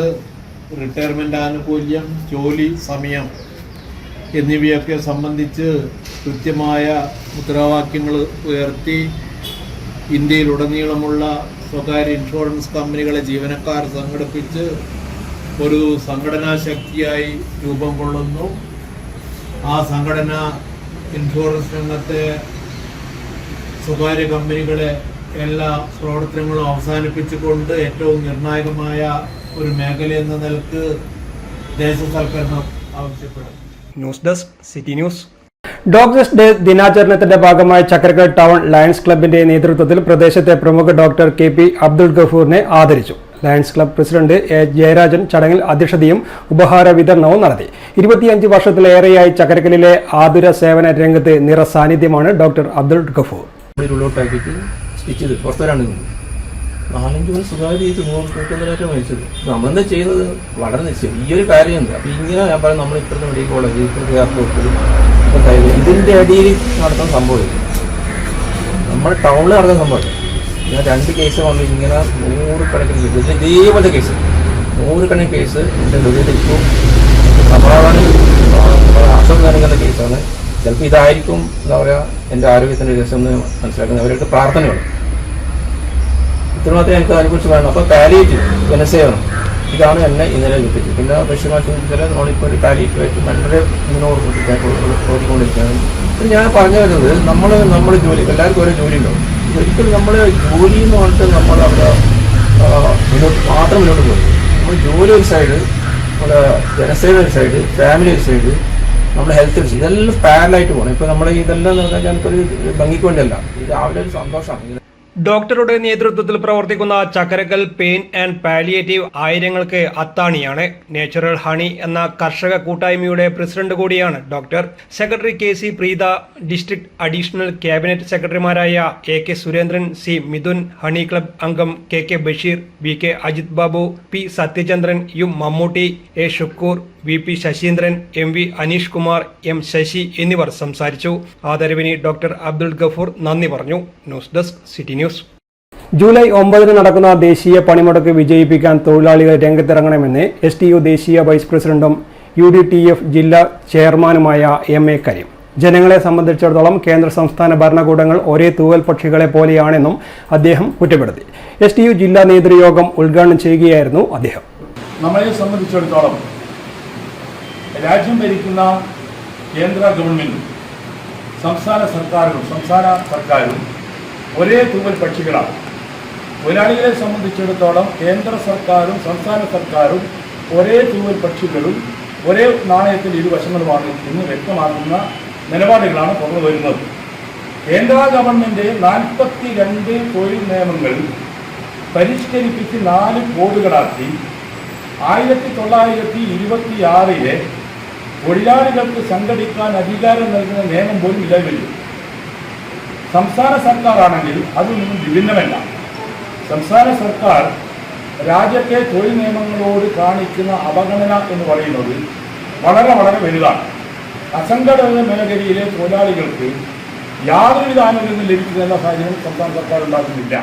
റിട്ടയർമെൻ്റ് ആനുകൂല്യം, ജോലി സമയം എന്നിവയൊക്കെ സംബന്ധിച്ച് കൃത്യമായ മുദ്രാവാക്യങ്ങൾ ഉയർത്തി ഇന്ത്യയിലുടനീളമുള്ള സ്വകാര്യ ഇൻഷുറൻസ് കമ്പനികളെ ജീവനക്കാർ സംഘടിപ്പിച്ച് ഒരു സംഘടനാ ശക്തിയായി രൂപം കൊള്ളുന്നു. ആ സംഘടന ഇൻഷുറൻസ് രംഗത്തെ സ്വകാര്യ കമ്പനികളെ എല്ലാ പ്രവർത്തനങ്ങളും അവസാനിപ്പിച്ചുകൊണ്ട് ഏറ്റവും നിർണായകമായ ഒരു മേഖല എന്ന നിലക്ക് ദേശസാൽക്കരണം ആവശ്യപ്പെടും. News desk city news. Doctors day ദിനാചരണത്തിന്റെ ഭാഗമായി ചക്കരക്കൽ ടൗൺ ലയൺസ് ക്ലബിന്റെ നേതൃത്വത്തിൽ പ്രദേശത്തെ പ്രമുഖ ഡോക്ടർ KP അബ്ദുൾ ഗഫൂറിനെ ആദരിച്ചു. Lions club president A Jayarajan ചടങ്ങിൽ അധ്യക്ഷതയും ഉപഹാര വിതരണവും നടത്തി. 25 വർഷത്തിലേറെയായി ചക്കരക്കലിലെ ആതുര സേവന രംഗത്ത് നിറ സാന്നിധ്യമാണ് ഡോക്ടർ അബ്ദുൾ ഗഫൂർ. സ്റ്റിച്ച് ചെയ്ത് പുറത്തുവരാണ്ട് 4-5 മണി സ്വകാര്യ ചെയ്ത് 100-150 മരിച്ചത്. നമ്മളെന്താ ചെയ്യുന്നത് വളരെ ചെറിയൊരു കാര്യമുണ്ട്. അപ്പം ഇങ്ങനെ ഞാൻ പറയും, നമ്മൾ ഇപ്പോഴത്തെ മെഡിക്കൽ കോളേജ്, ഇപ്പോഴത്തെ എയർപോർട്ട്, ഇതിൻ്റെ അടിയിൽ നടത്തുന്ന സംഭവം നമ്മുടെ ടൗണിൽ നടക്കുന്ന സംഭവം. ഞാൻ 2 കേസ് വന്നു ഇങ്ങനെ 100 കേസ്, ഇതേപോലത്തെ കേസ് 100 കേസ് എൻ്റെ ഹൃദയത്തിലിപ്പോൾ നമ്മളാണ് അസുഖം നൽകുന്ന കേസാണ്. ചിലപ്പോൾ ഇതായിരിക്കും എന്താ പറയുക എൻ്റെ ആരോഗ്യത്തിൻ്റെ രസം എന്ന് മനസ്സിലാക്കുന്നത്. അവരുടെ പ്രാർത്ഥനകൾ ഇത്രമാത്രം എനിക്ക് അതിനെക്കുറിച്ച് വേണം. അപ്പോൾ പാലിയേറ്റീവ് ജനസേവനം ഇതാണ് എന്നെ ഇന്നലെ എത്തിച്ചത്. പിന്നെ വിഷമാശുപത്രിയിൽ നമ്മളിപ്പോൾ ഒരു പാലിയേറ്റീവായിട്ട് വളരെ മുന്നോട്ട് ഓടിക്കൊണ്ടിരിക്കുകയാണ്. പിന്നെ ഞാൻ പറഞ്ഞു വരുന്നത് നമ്മൾ ജോലി എല്ലാവർക്കും ഓരോ ജോലി ഉണ്ടാവും. ഒരിക്കലും നമ്മൾ ജോലി എന്ന് പറഞ്ഞിട്ട് നമ്മൾ അവിടെ മാത്രം മുന്നോട്ട് പോകും. നമ്മൾ ജോലി ഒരു സൈഡ്, നമ്മുടെ ജനസേവന ഒരു സൈഡ്, ഫാമിലി ഒരു സൈഡ്, നമ്മുടെ ഹെൽത്ത് ഒരു സൈഡ്, ഇതെല്ലാം പാരലായിട്ട് പോകണം. ഇപ്പോൾ നമ്മൾ ഇതെല്ലാം എന്ന് പറഞ്ഞാൽ ഞങ്ങൾക്കൊരു ഭംഗിക്ക് വേണ്ടിയല്ല, ഇത് രാവിലെ ഒരു സന്തോഷമാണ്. ഡോക്ടറുടെ നേതൃത്വത്തിൽ പ്രവർത്തിക്കുന്ന ചക്കരക്കൽ പെയിൻ ആൻഡ് പാലിയേറ്റീവ് ആയിരങ്ങൾക്ക് അത്താണിയാണ്. നാച്ചുറൽ ഹണി എന്ന കർഷക കൂട്ടായ്മയുടെ പ്രസിഡന്റ് കൂടിയാണ് doctor. Secretary KC Preetha, district additional cabinet സെക്രട്ടറിമാരായ AK Surendran, C Mithun, honey club അംഗം KK Basheer, VK Ajith Babu, P Sathyachandran, U Mammootty, A Shukkoor, VP Saseendran, MV Aneesh Kumar, M Sasi എന്നിവർ സംസാരിച്ചു. ആദരവിന് ഡോക്ടർ അബ്ദുൾ ഗഫൂർ നന്ദി പറഞ്ഞു. News desk city news. July 9 നടക്കുന്ന ദേശീയ പണിമുടക്ക് വിജയിപ്പിക്കാൻ തൊഴിലാളികൾ രംഗത്തിറങ്ങണമെന്ന് STU ദേശീയ വൈസ് പ്രസിഡന്റും UDTF ജില്ലാ ചെയർമാനുമായ MA കരീം. ജനങ്ങളെ സംബന്ധിച്ചിടത്തോളം കേന്ദ്ര സംസ്ഥാന ഭരണകൂടങ്ങൾ ഒരേ തൂവൽ പക്ഷികളെ പോലെയാണെന്നും അദ്ദേഹം കുറ്റപ്പെടുത്തി. STU ജില്ലാ നേതൃയോഗം ഉദ്ഘാടനം ചെയ്യുകയായിരുന്നു അദ്ദേഹം. നമ്മളെ സംബന്ധിച്ചിടത്തോളം രാജ്യം ഭരിക്കുന്ന കേന്ദ്ര ഗവൺമെന്റും സംസ്ഥാന സർക്കാരും ഒരേ തൂവൽ പക്ഷികളാണ്. തൊഴിലാളികളെ സംബന്ധിച്ചിടത്തോളം കേന്ദ്ര സർക്കാരും സംസ്ഥാന സർക്കാരും ഒരേ തൂവൽ പക്ഷികളും ഒരേ നാണയത്തിൽ ഇരുവശങ്ങളുമാണ് എന്ന് വ്യക്തമാക്കുന്ന നിലപാടുകളാണ് പുറത്തു വരുന്നത്. കേന്ദ്ര ഗവൺമെന്റ് 42 തൊഴിൽ നിയമങ്ങൾ പരിഷ്കരിപ്പിച്ച് 4 കോഡുകളാക്കി 1926 തൊഴിലാളികൾക്ക് സംഘടിക്കാൻ അധികാരം നൽകുന്ന നിയമം പോലും നിലവിൽ. സംസ്ഥാന സർക്കാരാണെങ്കിൽ അതിൽ നിന്നും വിഭിന്നമല്ല. സംസ്ഥാന സർക്കാർ രാജ്യത്തെ തൊഴിൽ നിയമങ്ങളോട് കാണിക്കുന്ന അവഗണന എന്ന് പറയുന്നത് വളരെ വലുതാണ്. അസംഘടിത മേഖലയിലെ തൊഴിലാളികൾക്ക് യാതൊരുവിധ ആനുകൂല്യങ്ങളും ലഭിക്കുന്ന സാഹചര്യം സംസ്ഥാന സർക്കാർ ഉണ്ടാക്കുന്നില്ല.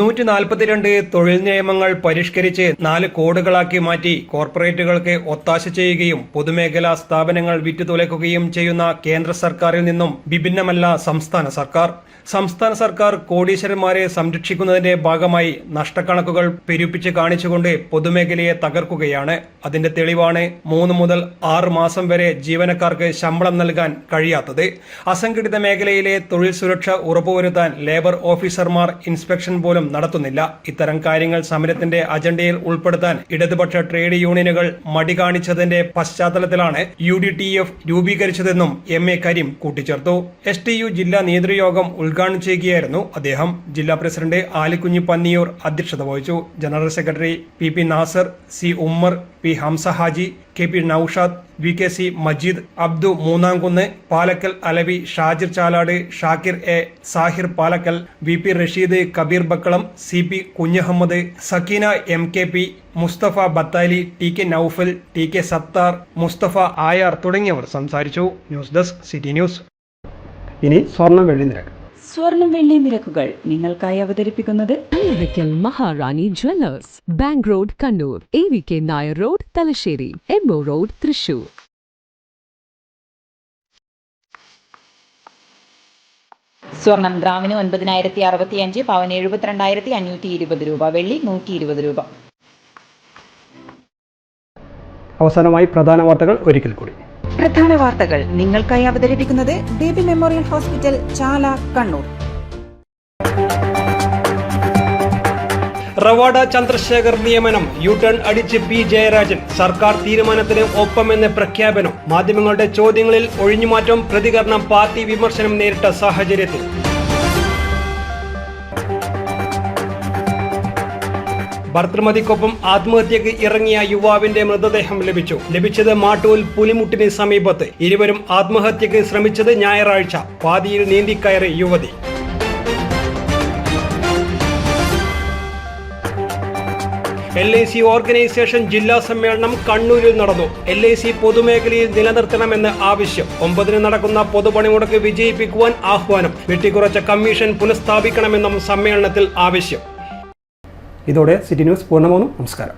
142 തൊഴിൽ നിയമങ്ങൾ പരിഷ്കരിച്ച് 4 കോഡുകളാക്കി മാറ്റി കോർപ്പറേറ്റുകൾക്ക് ഒത്താശ ചെയ്യുകയും പൊതുമേഖലാ സ്ഥാപനങ്ങൾ വിറ്റുതുലയ്ക്കുകയും ചെയ്യുന്ന കേന്ദ്ര സർക്കാരിൽ നിന്നും വിഭിന്നമല്ല സംസ്ഥാന സർക്കാർ. സംസ്ഥാന സർക്കാർ കോടീശ്വരന്മാരെ സംരക്ഷിക്കുന്നതിന്റെ ഭാഗമായി നഷ്ടക്കണക്കുകൾ പെരുപ്പിച്ച് കാണിച്ചുകൊണ്ട് പൊതുമേഖലയെ തകർക്കുകയാണ്. അതിന്റെ തെളിവാണ് 3 മുതൽ 6 മാസം വരെ ജീവനക്കാർക്ക് ശമ്പളം നൽകാൻ കഴിയാത്തത്. അസംഘടിത മേഖലയിലെ തൊഴിൽ സുരക്ഷ ഉറപ്പുവരുത്താൻ ലേബർ ഓഫീസർമാർ ഇൻസ്പെക്ഷൻ പോലും നടത്തുന്നില്ല. ഇത്തരം കാര്യങ്ങൾ സമരത്തിന്റെ അജണ്ടയിൽ ഉൾപ്പെടുത്താൻ ഇടതുപക്ഷ ട്രേഡ് യൂണിയനുകൾ മടി കാണിച്ചതിന്റെ പശ്ചാത്തലത്തിലാണ് UDTF രൂപീകരിച്ചതെന്നും MA കരീം കൂട്ടിച്ചേർത്തു. STU ജില്ലാ നേതൃയോഗം ഉദ്ഘാടനം ചെയ്യുകയായിരുന്നു അദ്ദേഹം. ജില്ലാ പ്രസിഡന്റ് ആലിക്കുഞ്ഞി പന്നിയൂർ അധ്യക്ഷത വഹിച്ചു. General secretary PP Nasar, C Ummer, P Hamsa Haji, KP Noushad, VKC Majeed, Abdu Moonnamkunnu, Palakkal Alavi, Shajir Chalad, Shakir A, Sahir Palakkal, VP Rasheed, Kabir Bakkalam, CP Kunhahammad, Sakkeena MKP, Musthafa Bathali, TK Noufal, TK Sathar, Musthafa Ayar തുടങ്ങിയവർ സംസാരിച്ചു. News desk city news. ഇനി സ്വർണം വെള്ളി നിരക്ക്. സ്വർണം വെള്ളി നിരക്കുകൾ നിങ്ങൾക്കായി അവതരിപ്പിക്കുന്നത് Maharani jewellers, bank road Kannur, AVK Nair road Thalassery, MO road Thrissur. സ്വർണം ഗ്രാമിന് 9,065, പവന് 72,520 രൂപ, വെള്ളി 120 രൂപ. അവസാനമായി പ്രധാന വാർത്തകൾ ഒരിക്കൽ കൂടി. പ്രധാന വാർത്തകൾ നിങ്ങൾക്കായി അവതരിപ്പിക്കുന്നത് ബേബി മെമ്മോറിയൽ ഹോസ്പിറ്റൽ, ചാല, കണ്ണൂർ. റവാഡ ചന്ദ്രശേഖർ നിയമനം, യു-ടേൺ അടിച്ച് P ജയരാജൻ. സർക്കാർ തീരുമാനത്തിന് ഒപ്പമെന്ന് പ്രഖ്യാപനം. മാധ്യമങ്ങളുടെ ചോദ്യങ്ങളിൽ ഒഴിഞ്ഞുമാറ്റം, പ്രതികരണം പാർട്ടി വിമർശനം നേരിട്ട സാഹചര്യത്തിൽ. ഭർത്തൃമതിക്കൊപ്പം ആത്മഹത്യക്ക് ഇറങ്ങിയ യുവാവിന്റെ മൃതദേഹം ലഭിച്ചത് മാട്ടൂൽ പുലിമുട്ടിന് സമീപത്ത്. ഇരുവരും ആത്മഹത്യക്ക് ശ്രമിച്ചത് ഞായറാഴ്ച. പാതിയിൽ നീന്തിക്കയറി യുവതി. LIC ഓർഗനൈസേഷൻ ജില്ലാ സമ്മേളനം കണ്ണൂരിൽ നടന്നു. LIC പൊതുമേഖലയിൽ നിലനിർത്തണമെന്ന് ആവശ്യം. 9 നടക്കുന്ന പൊതുപണിമുടക്ക് വിജയിപ്പിക്കുവാൻ ആഹ്വാനം. വെട്ടിക്കുറച്ച കമ്മീഷൻ പുനഃസ്ഥാപിക്കണമെന്നും സമ്മേളനത്തിൽ ആവശ്യം. ഇതോടെ സിറ്റി ന്യൂസ് പൂർണ്ണമാകുന്നു. നമസ്കാരം.